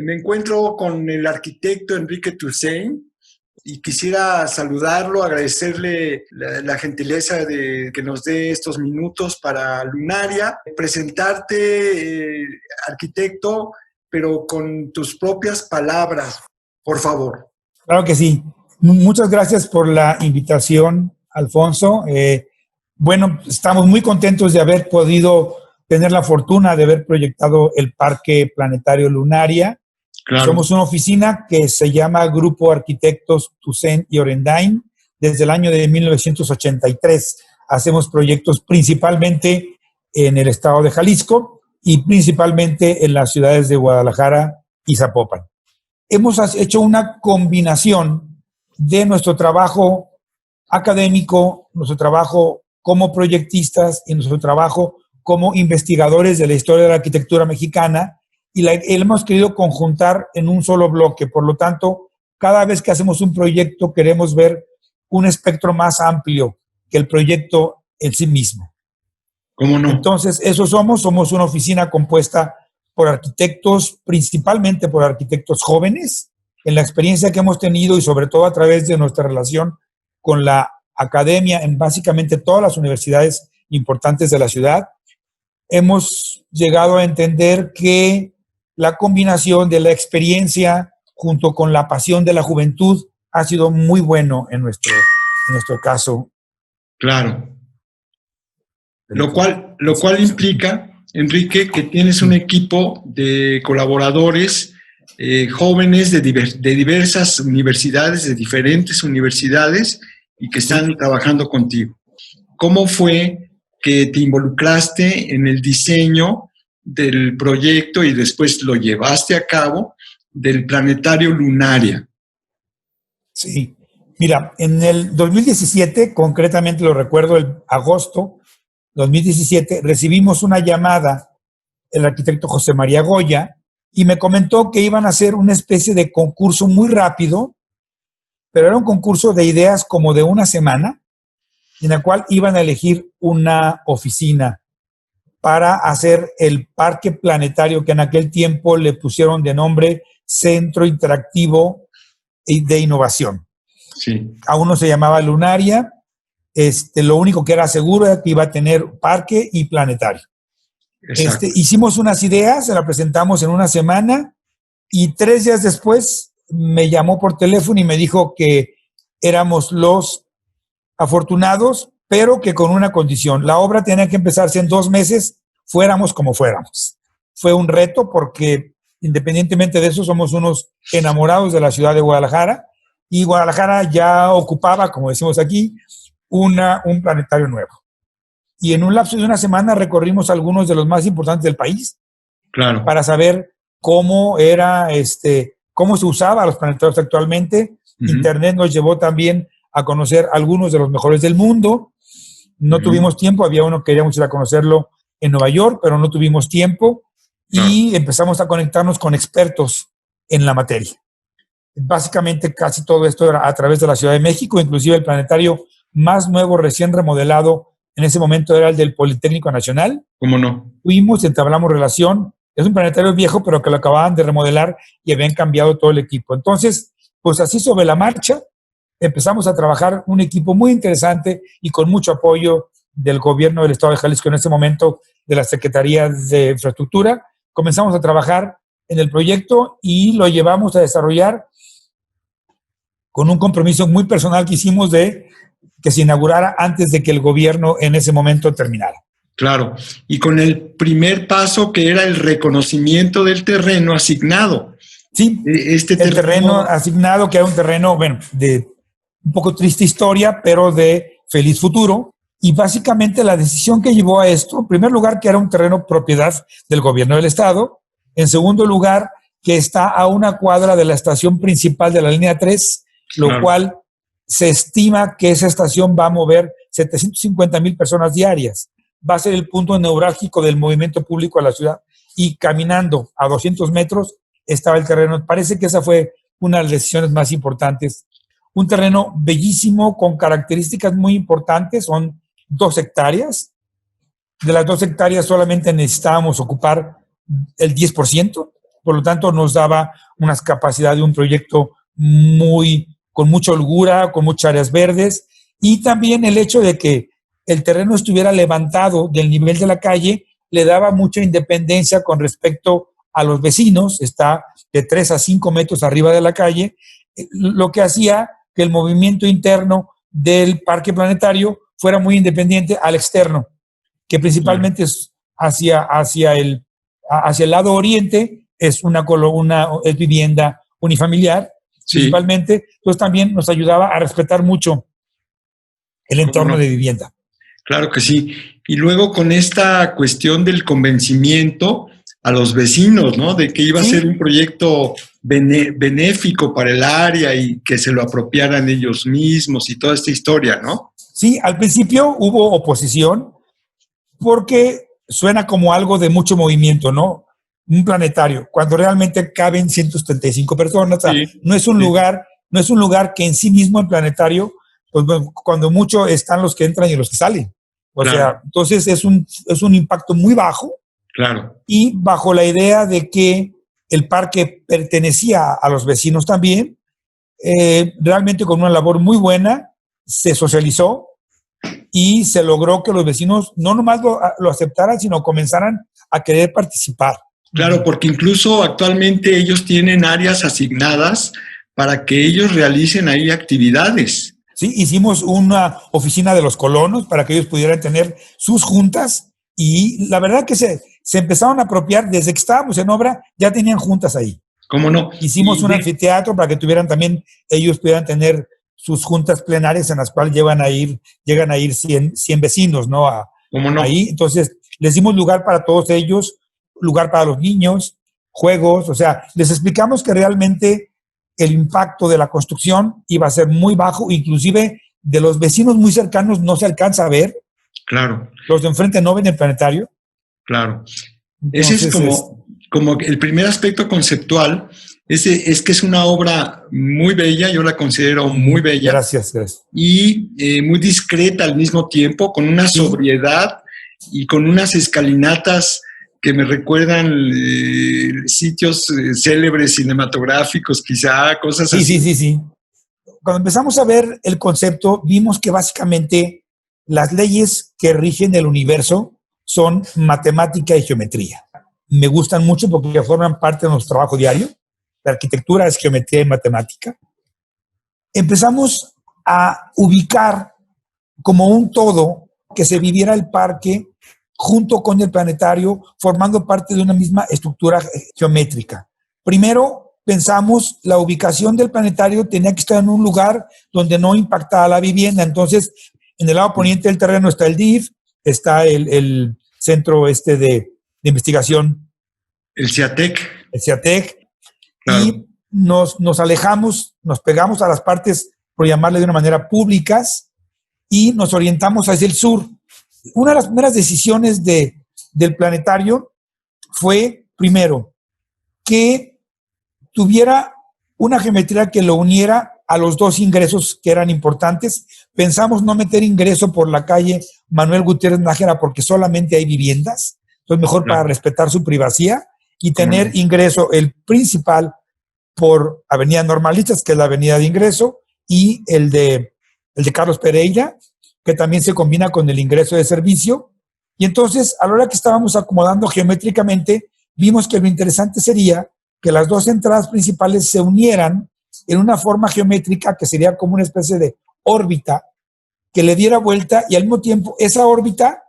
Me encuentro con el arquitecto Enrique Toussaint y quisiera saludarlo, agradecerle la gentileza de que nos dé estos minutos para Lunaria, presentarte, arquitecto, pero con tus propias palabras, por favor. Claro que sí. Muchas gracias por la invitación, Alfonso. Bueno, estamos muy contentos de haber podido tener la fortuna de haber proyectado el Parque Planetario Lunaria. Claro. Somos una oficina que se llama Grupo Arquitectos Toussaint y Orendain. Desde el año de 1983 hacemos proyectos principalmente en el estado de Jalisco y principalmente en las ciudades de Guadalajara y Zapopan. Hemos hecho una combinación de nuestro trabajo académico, nuestro trabajo como proyectistas y nuestro trabajo como investigadores de la historia de la arquitectura mexicana, y hemos querido conjuntar en un solo bloque. Por lo tanto, cada vez que hacemos un proyecto queremos ver un espectro más amplio que el proyecto en sí mismo. ¿Cómo no? Entonces, eso somos una oficina compuesta por arquitectos, principalmente por arquitectos jóvenes, en la experiencia que hemos tenido y sobre todo a través de nuestra relación con la academia en básicamente todas las universidades importantes de la ciudad. Hemos llegado a entender que la combinación de la experiencia junto con la pasión de la juventud ha sido muy bueno en nuestro caso. Claro. Lo cual implica, Enrique, que tienes un equipo de colaboradores jóvenes de diversas universidades, de diferentes universidades, y que están trabajando contigo. ¿Cómo fue que te involucraste en el diseño del proyecto y después lo llevaste a cabo del Planetario Lunaria? Sí, mira, en el 2017, concretamente lo recuerdo, el agosto 2017, recibimos una llamada del arquitecto José María Goya y me comentó que iban a hacer una especie de concurso muy rápido, pero era un concurso de ideas como de una semana, en la cual iban a elegir una oficina para hacer el parque planetario que en aquel tiempo le pusieron de nombre Centro Interactivo de Innovación. Sí. Aún no se llamaba Lunaria. Lo único que era seguro era que iba a tener parque y planetario. Hicimos unas ideas, se las presentamos en una semana y 3 días después me llamó por teléfono y me dijo que éramos los afortunados, pero que con una condición. La obra tenía que empezarse en 2 meses, fuéramos como fuéramos. Fue un reto porque, independientemente de eso, somos unos enamorados de la ciudad de Guadalajara y Guadalajara ya ocupaba, como decimos aquí, un planetario nuevo. Y en un lapso de una semana recorrimos algunos de los más importantes del país. Claro. Para saber cómo era, cómo se usaba los planetarios actualmente. Internet nos llevó también a conocer algunos de los mejores del mundo. No tuvimos tiempo, había uno que queríamos ir a conocerlo en Nueva York, pero no tuvimos tiempo y empezamos a conectarnos con expertos en la materia. Básicamente casi todo esto era a través de la Ciudad de México, inclusive el planetario más nuevo, recién remodelado, en ese momento era el del Politécnico Nacional. ¿Cómo no? Fuimos, entablamos relación. Es un planetario viejo, pero que lo acababan de remodelar y habían cambiado todo el equipo. Entonces, pues así sobre la marcha, empezamos a trabajar un equipo muy interesante y con mucho apoyo del gobierno del estado de Jalisco, en este momento de la Secretaría de Infraestructura. Comenzamos a trabajar en el proyecto y lo llevamos a desarrollar con un compromiso muy personal que hicimos de que se inaugurara antes de que el gobierno en ese momento terminara. Claro, y con el primer paso que era el reconocimiento del terreno asignado. Sí, el terreno asignado, que era un terreno, bueno, de un poco triste historia, pero de feliz futuro. Y básicamente la decisión que llevó a esto, en primer lugar, que era un terreno propiedad del gobierno del estado. En segundo lugar, que está a una cuadra de la estación principal de la línea 3, lo cual se estima que esa estación va a mover 750,000 personas diarias. Va a ser el punto neurálgico del movimiento público a la ciudad. Y caminando a 200 metros estaba el terreno. Parece que esa fue una de las decisiones más importantes. Un terreno bellísimo, con características muy importantes. Son 2 hectáreas. De las 2 hectáreas solamente necesitábamos ocupar el 10%. por lo tanto nos daba unas capacidades de un proyecto con mucha holgura, con muchas áreas verdes, y también el hecho de que el terreno estuviera levantado del nivel de la calle le daba mucha independencia con respecto a los vecinos, está de 3 a 5 metros arriba de la calle, lo que hacía que el movimiento interno del parque planetario fuera muy independiente al externo, que principalmente es hacia el lado oriente, es es vivienda unifamiliar, Sí. Principalmente. Entonces también nos ayudaba a respetar mucho el entorno de vivienda. Claro que sí. Y luego con esta cuestión del convencimiento a los vecinos, ¿no? De que iba a ser un proyecto benéfico para el área y que se lo apropiaran ellos mismos y toda esta historia, ¿no? Sí, al principio hubo oposición porque suena como algo de mucho movimiento, ¿no? Un planetario, cuando realmente caben 135 personas. O sea, no es un lugar que en sí mismo el planetario, pues cuando mucho están los que entran y los que salen. O sea, entonces es un impacto muy bajo. Claro. Y bajo la idea de que el parque pertenecía a los vecinos también, realmente con una labor muy buena, se socializó y se logró que los vecinos no nomás lo aceptaran, sino comenzaran a querer participar. Claro, porque incluso actualmente ellos tienen áreas asignadas para que ellos realicen ahí actividades. Sí, hicimos una oficina de los colonos para que ellos pudieran tener sus juntas y la verdad que se empezaron a apropiar. Desde que estábamos en obra ya tenían juntas ahí. ¿Cómo no? Hicimos un anfiteatro para que tuvieran también, ellos pudieran tener sus juntas plenarias en las cuales llegan a ir 100 vecinos, ¿no? ¿Cómo no? Ahí, entonces les dimos lugar para todos ellos, lugar para los niños, juegos, o sea, les explicamos que realmente el impacto de la construcción iba a ser muy bajo, inclusive de los vecinos muy cercanos no se alcanza a ver. Claro. Los de enfrente no ven el planetario. Claro. Entonces, ese es como el primer aspecto conceptual, es que es una obra muy bella, yo la considero muy bella. Gracias. Y muy discreta al mismo tiempo, con una sobriedad y con unas escalinatas que me recuerdan sitios célebres cinematográficos, quizá, cosas así. Sí. Cuando empezamos a ver el concepto, vimos que básicamente las leyes que rigen el universo son matemática y geometría. Me gustan mucho porque forman parte de nuestro trabajo diario. La arquitectura es geometría y matemática. Empezamos a ubicar como un todo que se viviera el parque junto con el planetario, formando parte de una misma estructura geométrica. Primero, pensamos la ubicación del planetario tenía que estar en un lugar donde no impactara la vivienda. Entonces, en el lado poniente del terreno está el DIF, está el centro de investigación. El CIATEC. Claro. Y nos alejamos, nos pegamos a las partes, por llamarle de una manera, públicas, y nos orientamos hacia el sur. Una de las primeras decisiones del planetario fue, primero, que tuviera una geometría que lo uniera a los dos ingresos que eran importantes. Pensamos no meter ingreso por la calle Manuel Gutiérrez Nájera porque solamente hay viviendas, entonces mejor para respetar su privacidad, y tener ingreso, el principal, por Avenida Normalistas, que es la avenida de ingreso, y el de Carlos Pereira, que también se combina con el ingreso de servicio. Y entonces, a la hora que estábamos acomodando geométricamente, vimos que lo interesante sería que las dos entradas principales se unieran en una forma geométrica que sería como una especie de órbita que le diera vuelta, y al mismo tiempo esa órbita,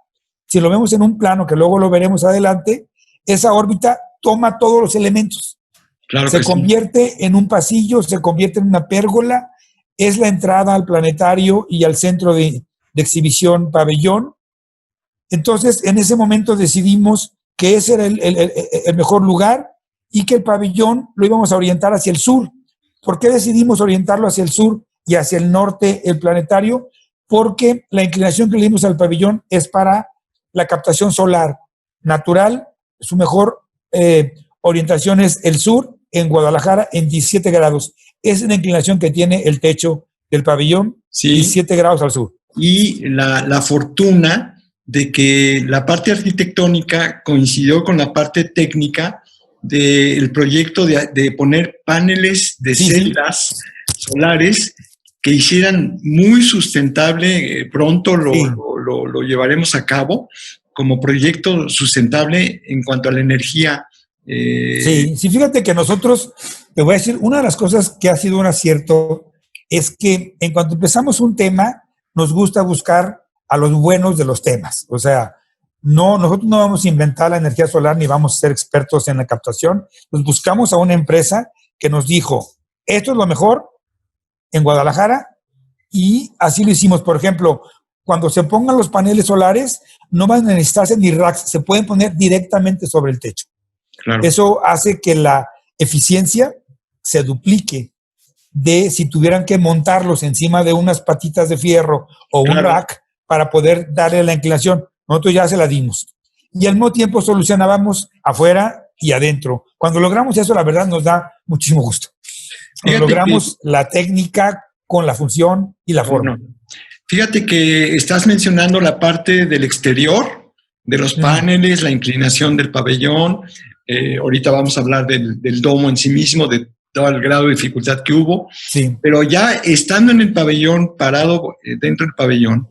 si lo vemos en un plano, que luego lo veremos adelante, esa órbita toma todos los elementos. Claro, se convierte en un pasillo, se convierte en una pérgola, es la entrada al planetario y al centro de exhibición pabellón. Entonces, en ese momento decidimos que ese era el mejor lugar y que el pabellón lo íbamos a orientar hacia el sur. ¿Por qué decidimos orientarlo hacia el sur y hacia el norte el planetario? Porque la inclinación que le dimos al pabellón es para la captación solar natural. Su mejor orientación es el sur, en Guadalajara, en 17 grados. Es la inclinación que tiene el techo del pabellón, 17 grados al sur. Y la fortuna de que la parte arquitectónica coincidió con la parte técnica del proyecto de poner paneles de celdas solares que hicieran muy sustentable, pronto lo llevaremos a cabo como proyecto sustentable en cuanto a la energía. Sí, fíjate que nosotros, te voy a decir, una de las cosas que ha sido un acierto es que en cuanto empezamos un tema, nos gusta buscar a los buenos de los temas. O sea, nosotros no vamos a inventar la energía solar ni vamos a ser expertos en la captación. Nos buscamos a una empresa que nos dijo, esto es lo mejor en Guadalajara, y así lo hicimos. Por ejemplo, cuando se pongan los paneles solares, no van a necesitarse ni racks, se pueden poner directamente sobre el techo. Claro. Eso hace que la eficiencia se duplique de si tuvieran que montarlos encima de unas patitas de fierro o un rack para poder darle la inclinación. Nosotros ya se la dimos. Y al mismo tiempo solucionábamos afuera y adentro. Cuando logramos eso, la verdad nos da muchísimo gusto. Cuando logramos la técnica con la función y la forma. Fíjate que estás mencionando la parte del exterior, de los paneles, la inclinación del pabellón. Ahorita vamos a hablar del domo en sí mismo, de todo el grado de dificultad que hubo. Sí. Pero ya estando en el pabellón, parado dentro del pabellón,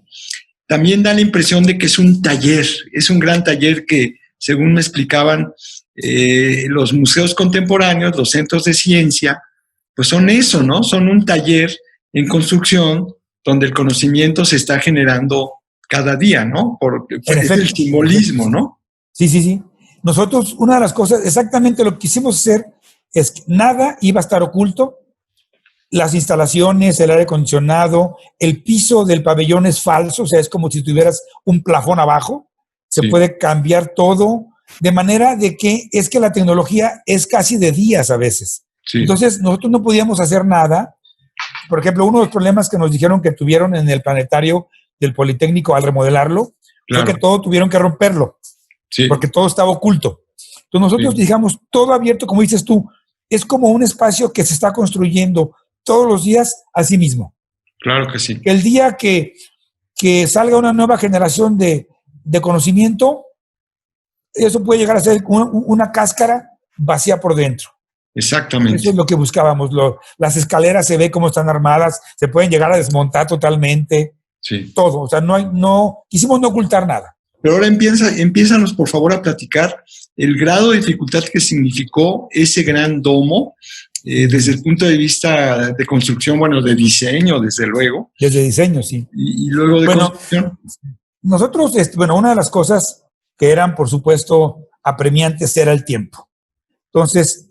también da la impresión de que es un taller, es un gran taller que, según me explicaban, los museos contemporáneos, los centros de ciencia, pues son eso, ¿no? Son un taller en construcción donde el conocimiento se está generando cada día, ¿no? Porque es el simbolismo, ¿no? Sí. Nosotros, una de las cosas, exactamente lo que quisimos hacer es que nada iba a estar oculto. Las instalaciones, el aire acondicionado, el piso del pabellón es falso, o sea, es como si tuvieras un plafón abajo. Se puede cambiar todo, de manera de que es que la tecnología es casi de días a veces. Sí. Entonces, nosotros no podíamos hacer nada. Por ejemplo, uno de los problemas que nos dijeron que tuvieron en el planetario del Politécnico al remodelarlo fue que todo tuvieron que romperlo, porque todo estaba oculto. Entonces, nosotros digamos, todo abierto, como dices tú, es como un espacio que se está construyendo todos los días a sí mismo. Claro que sí. El día que salga una nueva generación de conocimiento, eso puede llegar a ser una cáscara vacía por dentro. Exactamente. Eso es lo que buscábamos. Las escaleras se ve cómo están armadas, se pueden llegar a desmontar totalmente. Sí. Todo. O sea, quisimos no ocultar nada. Pero ahora empiézanos, por favor, a platicar el grado de dificultad que significó ese gran domo, desde el punto de vista de construcción, bueno, de diseño, desde luego. Desde diseño, sí. Y luego de construcción. Nosotros, una de las cosas que eran, por supuesto, apremiantes era el tiempo. Entonces,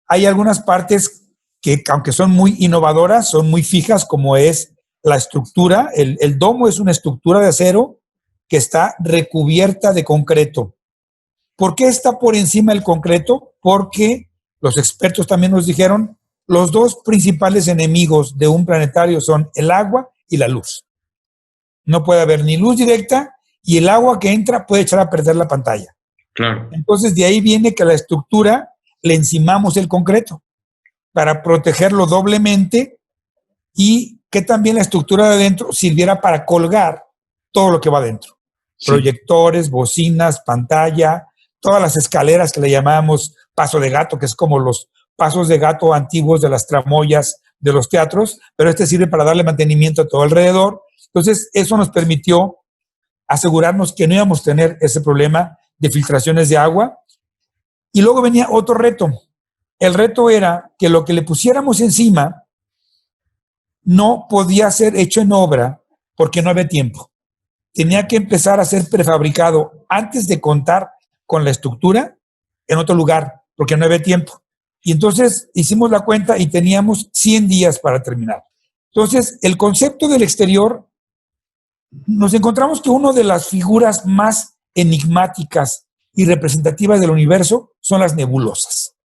hay algunas partes que, aunque son muy innovadoras, son muy fijas, como es la estructura. El domo es una estructura de acero que está recubierta de concreto. ¿Por qué está por encima del concreto? Porque los expertos también nos dijeron, los dos principales enemigos de un planetario son el agua y la luz. No puede haber ni luz directa y el agua que entra puede echar a perder la pantalla. Claro. Entonces, de ahí viene que la estructura le encimamos el concreto para protegerlo doblemente y que también la estructura de adentro sirviera para colgar todo lo que va adentro. Sí. Proyectores, bocinas, pantalla, todas las escaleras que le llamamos paso de gato, que es como los pasos de gato antiguos de las tramoyas de los teatros, pero sirve para darle mantenimiento a todo alrededor. Entonces, eso nos permitió asegurarnos que no íbamos a tener ese problema de filtraciones de agua. Y luego venía otro reto. El reto era que lo que le pusiéramos encima no podía ser hecho en obra porque no había tiempo. Tenía que empezar a ser prefabricado antes de contar con la estructura en otro lugar, porque no había tiempo. Y entonces hicimos la cuenta y teníamos 100 días para terminar. Entonces, el concepto del exterior, nos encontramos que una de las figuras más enigmáticas y representativas del universo son las nebulosas,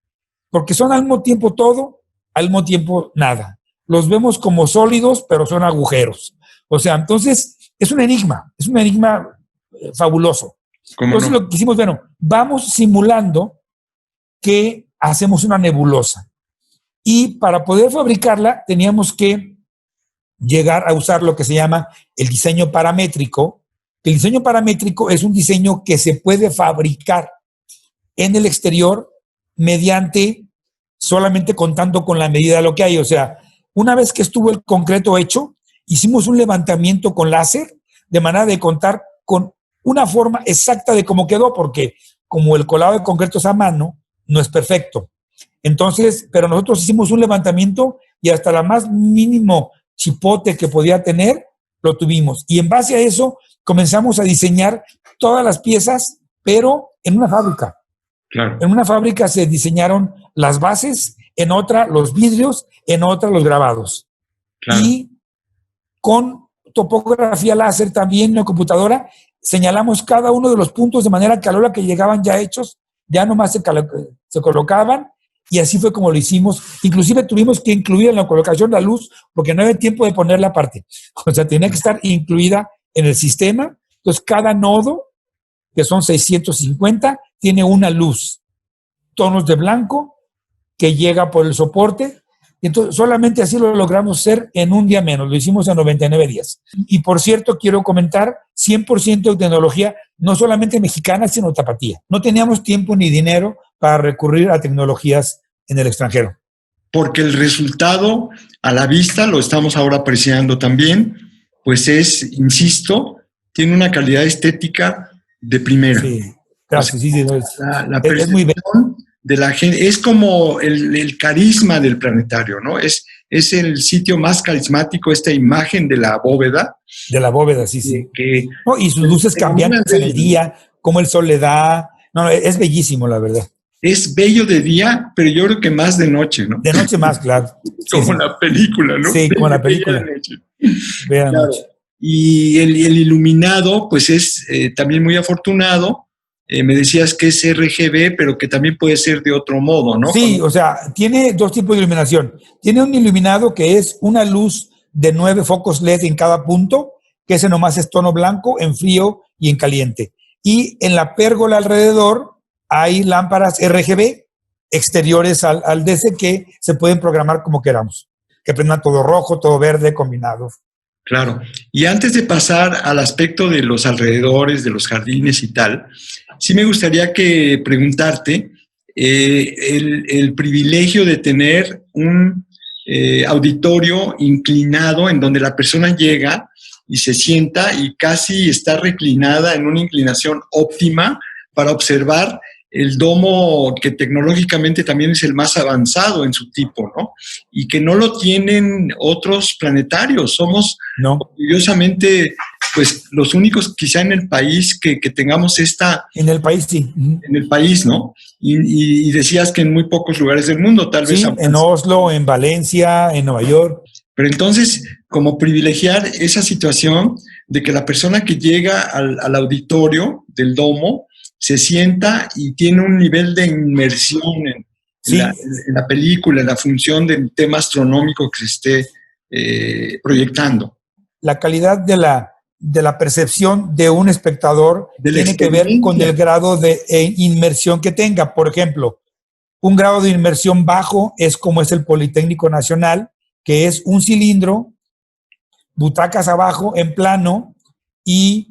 porque son al mismo tiempo todo, al mismo tiempo nada. Los vemos como sólidos, pero son agujeros. O sea, entonces es un enigma fabuloso. Entonces lo que hicimos, vamos simulando que hacemos una nebulosa. Y para poder fabricarla teníamos que llegar a usar lo que se llama el diseño paramétrico. El diseño paramétrico es un diseño que se puede fabricar en el exterior mediante solamente contando con la medida de lo que hay. O sea, una vez que estuvo el concreto hecho, hicimos un levantamiento con láser de manera de contar con una forma exacta de cómo quedó, porque como el colado de concreto es a mano, no es perfecto. Entonces, pero nosotros hicimos un levantamiento y hasta la más mínimo chipote que podía tener, lo tuvimos. Y en base a eso, comenzamos a diseñar todas las piezas, pero en una fábrica. Claro. En una fábrica se diseñaron las bases, en otra los vidrios, en otra los grabados. Claro. Y con topografía láser también en la computadora, señalamos cada uno de los puntos de manera que a la hora que llegaban ya hechos, ya nomás se colocaban, y así fue como lo hicimos. Inclusive tuvimos que incluir en la colocación la luz, porque no había tiempo de ponerla aparte. O sea, tenía que estar incluida en el sistema. Entonces, cada nodo, que son 650, tiene una luz, tonos de blanco, que llega por el soporte. Entonces, solamente así lo logramos hacer en un día menos. Lo hicimos en 99 días. Y por cierto, quiero comentar, 100% de tecnología, no solamente mexicana, sino tapatía. No teníamos tiempo ni dinero para recurrir a tecnologías en el extranjero. Porque el resultado a la vista, lo estamos ahora apreciando también, pues es, insisto, tiene una calidad estética de primera. Sí, gracias. O sea, sí, la percepción es muy bello de la gente, es como el carisma del planetario, ¿no? Es el sitio más carismático, esta imagen de la bóveda. De la bóveda, sí, sí. No, y sus luces cambiantes en el día, cómo el sol le da. No, es bellísimo, la verdad. Es bello de día, pero yo creo que más de noche, ¿no? De noche más, claro. Como sí, la película, ¿no? Sí, como la película. Ve de noche. Y el iluminado, pues es también muy afortunado. Me decías que es RGB, pero que también puede ser de otro modo, ¿no? Sí, o sea, tiene dos tipos de iluminación. Tiene un iluminado que es una luz de 9 focos LED en cada punto, que ese nomás es tono blanco, en frío y en caliente. Y en la pérgola alrededor hay lámparas RGB exteriores al DC que se pueden programar como queramos, que prendan todo rojo, todo verde combinado. Claro. Y antes de pasar al aspecto de los alrededores, de los jardines y tal, sí me gustaría preguntarte el privilegio de tener un auditorio inclinado en donde la persona llega y se sienta y casi está reclinada en una inclinación óptima para observar el domo que tecnológicamente también es el más avanzado en su tipo, ¿no? Y que no lo tienen otros planetarios. Somos, curiosamente, pues los únicos quizá en el país que tengamos esta... En el país, sí. En el país, ¿no? Y decías que en muy pocos lugares del mundo, tal vez... Sí, en Oslo, en Valencia, en Nueva York. Pero entonces, como privilegiar esa situación de que la persona que llega al auditorio del domo se sienta y tiene un nivel de inmersión en la película, en la función del tema astronómico que se esté proyectando. La calidad de la percepción de un espectador tiene que ver con el grado de inmersión que tenga. Por ejemplo, un grado de inmersión bajo es como es el Politécnico Nacional, que es un cilindro, butacas abajo en plano y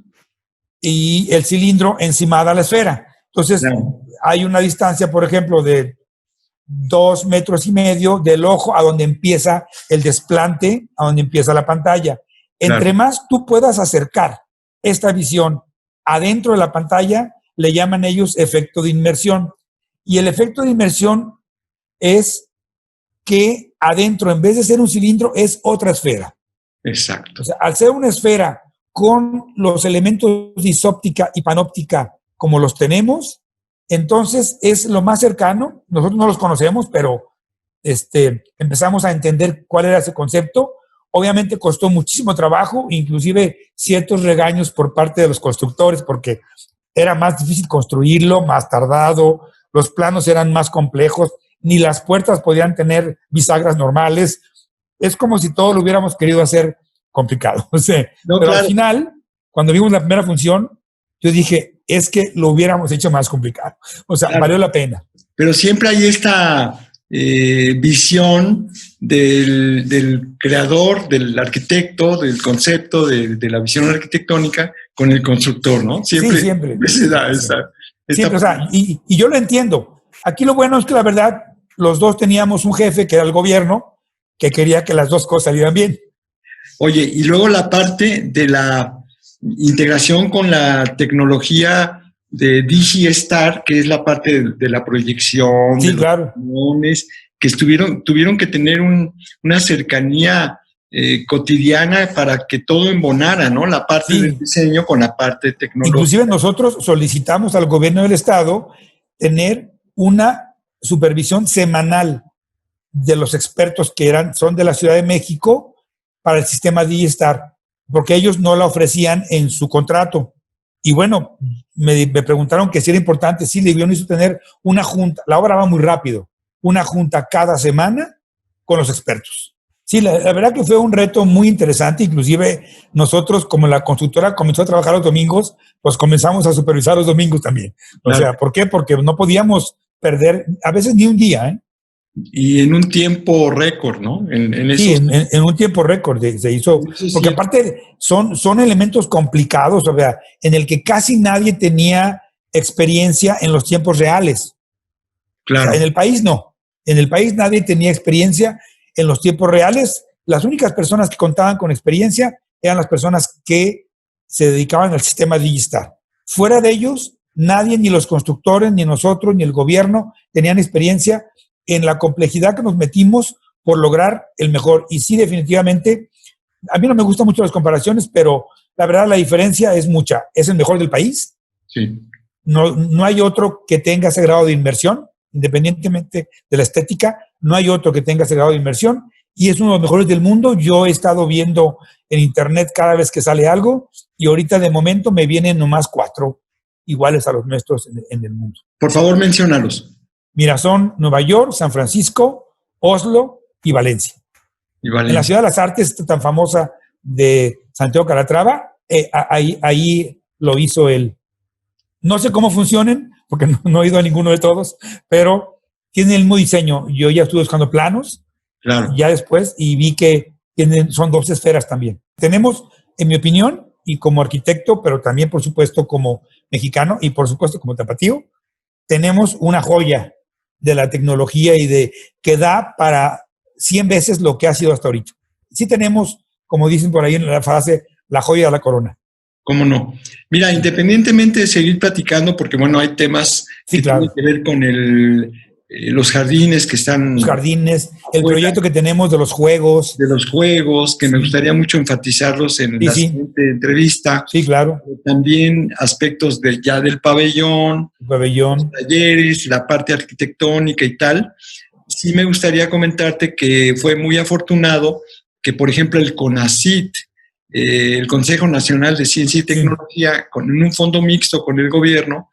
el cilindro encimada a la esfera. Entonces, hay una distancia, por ejemplo, de 2,5 metros del ojo a donde empieza el desplante, a donde empieza la pantalla. Entre más tú puedas acercar esta visión adentro de la pantalla, le llaman ellos efecto de inmersión. Y el efecto de inmersión es que adentro, en vez de ser un cilindro, es otra esfera. Exacto. O sea, al ser una esfera con los elementos de isóptica y panóptica como los tenemos, entonces es lo más cercano. Nosotros no los conocemos, pero empezamos a entender cuál era ese concepto. Obviamente costó muchísimo trabajo, inclusive ciertos regaños por parte de los constructores, porque era más difícil construirlo, más tardado, los planos eran más complejos, ni las puertas podían tener bisagras normales. Es como si todo lo hubiéramos querido hacer complicado. O sea, pero al final, cuando vimos la primera función, yo dije, es que lo hubiéramos hecho más complicado. O sea, valió la pena. Pero siempre hay esta visión del creador, del arquitecto, del concepto, de la visión arquitectónica con el constructor, ¿no? Siempre. Sí, siempre. Siempre, o sea, y yo lo entiendo. Aquí lo bueno es que la verdad, los dos teníamos un jefe que era el gobierno, que quería que las dos cosas salieran bien. Oye, y luego la parte de la integración con la tecnología de DigiStar, que es la parte de la proyección, Sí, de claro. los que tuvieron que tener una cercanía cotidiana para que todo embonara, ¿no? La parte Sí. del diseño con la parte tecnológica. Inclusive nosotros solicitamos al gobierno del estado tener una supervisión semanal de los expertos que son de la Ciudad de México para el sistema DigiStar, porque ellos no la ofrecían en su contrato. Y bueno, me preguntaron que si era importante, sí, le hizo tener una junta, la obra va muy rápido, una junta cada semana con los expertos. Sí, la verdad que fue un reto muy interesante, inclusive nosotros como la constructora comenzó a trabajar los domingos, pues comenzamos a supervisar los domingos también. O sea, ¿por qué? Porque no podíamos perder a veces ni un día, ¿eh? Y en un tiempo récord, ¿no? Sí, en un tiempo récord se hizo, porque aparte son elementos complicados, o sea, en el que casi nadie tenía experiencia en los tiempos reales. Claro. O sea, en el país no, en el país nadie tenía experiencia en los tiempos reales. Las únicas personas que contaban con experiencia eran las personas que se dedicaban al sistema DigiStar. Fuera de ellos, nadie, ni los constructores, ni nosotros, ni el gobierno, tenían experiencia en la complejidad que nos metimos por lograr el mejor. Y sí, definitivamente, a mí no me gustan mucho las comparaciones, pero la verdad la diferencia es mucha. Es el mejor del país. Sí. No hay otro que tenga ese grado de inversión, independientemente de la estética, no hay otro que tenga ese grado de inversión y es uno de los mejores del mundo. Yo he estado viendo en internet cada vez que sale algo y ahorita de momento me vienen nomás 4 iguales a los nuestros en el mundo. Por favor, menciónalos. Mira, son Nueva York, San Francisco, Oslo y Valencia. En la Ciudad de las Artes, tan famosa de Santiago Calatrava, ahí lo hizo él. No sé cómo funcionen, porque no he ido a ninguno de todos, pero tienen el mismo diseño. Yo ya estuve buscando planos, claro, ya después, y vi que son 2 esferas también. Tenemos, en mi opinión, y como arquitecto, pero también, por supuesto, como mexicano y, por supuesto, como tapatío, tenemos una joya de la tecnología y que da para 100 veces lo que ha sido hasta ahorita. Sí tenemos, como dicen por ahí en la frase, la joya de la corona. ¿Cómo no? Mira, independientemente de seguir platicando, porque bueno, hay temas que tienen que ver con los jardines que están... Los jardines, el proyecto que tenemos de los juegos. De los juegos, que me gustaría mucho enfatizarlos en la siguiente entrevista. Sí, claro. También aspectos del pabellón, los talleres, la parte arquitectónica y tal. Sí me gustaría comentarte que fue muy afortunado que, por ejemplo, el CONACYT, el Consejo Nacional de Ciencia y Tecnología, en un fondo mixto con el gobierno,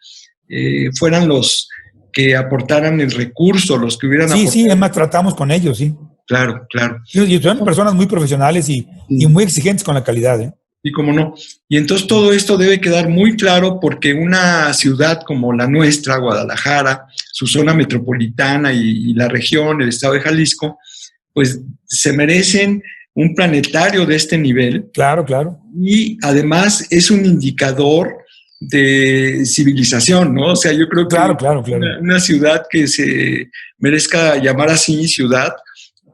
fueran los que aportaran el recurso, los que hubieran aportado. Sí, además tratamos con ellos, sí. Claro, claro. Y son personas muy profesionales y muy exigentes con la calidad, ¿eh? Sí, cómo no. Y entonces todo esto debe quedar muy claro porque una ciudad como la nuestra, Guadalajara, su zona metropolitana y la región, el estado de Jalisco, pues se merecen un planetario de este nivel. Claro, claro. Y además es un indicador de civilización, ¿no? O sea, yo creo que claro. Una ciudad que se merezca llamar así ciudad,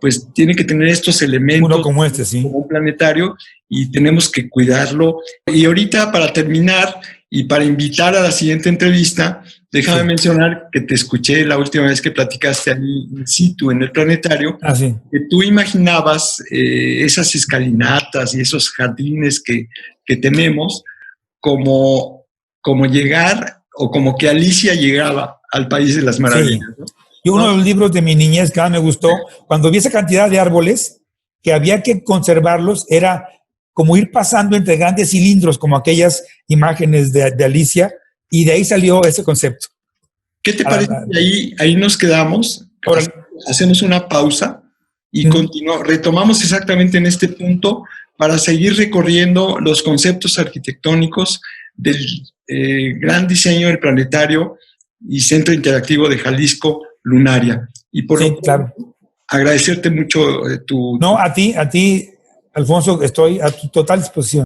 pues tiene que tener estos elementos. Uno como este, sí. Como un planetario, y tenemos que cuidarlo. Y ahorita, para terminar y para invitar a la siguiente entrevista, déjame mencionar que te escuché la última vez que platicaste ahí in situ en el planetario, que tú imaginabas esas escalinatas y esos jardines que tenemos como llegar, o como que Alicia llegaba al País de las Maravillas, ¿no? Y uno de los libros de mi niñez que más me gustó, cuando vi esa cantidad de árboles que había que conservarlos, era como ir pasando entre grandes cilindros, como aquellas imágenes de Alicia, y de ahí salió ese concepto. ¿Qué te parece? Ahí nos quedamos, hacemos una pausa y retomamos exactamente en este punto para seguir recorriendo los conceptos arquitectónicos del gran diseño del planetario y Centro Interactivo de Jalisco Lunaria. Y por lo tanto, agradecerte mucho tu... No, a ti, Alfonso, estoy a tu total disposición.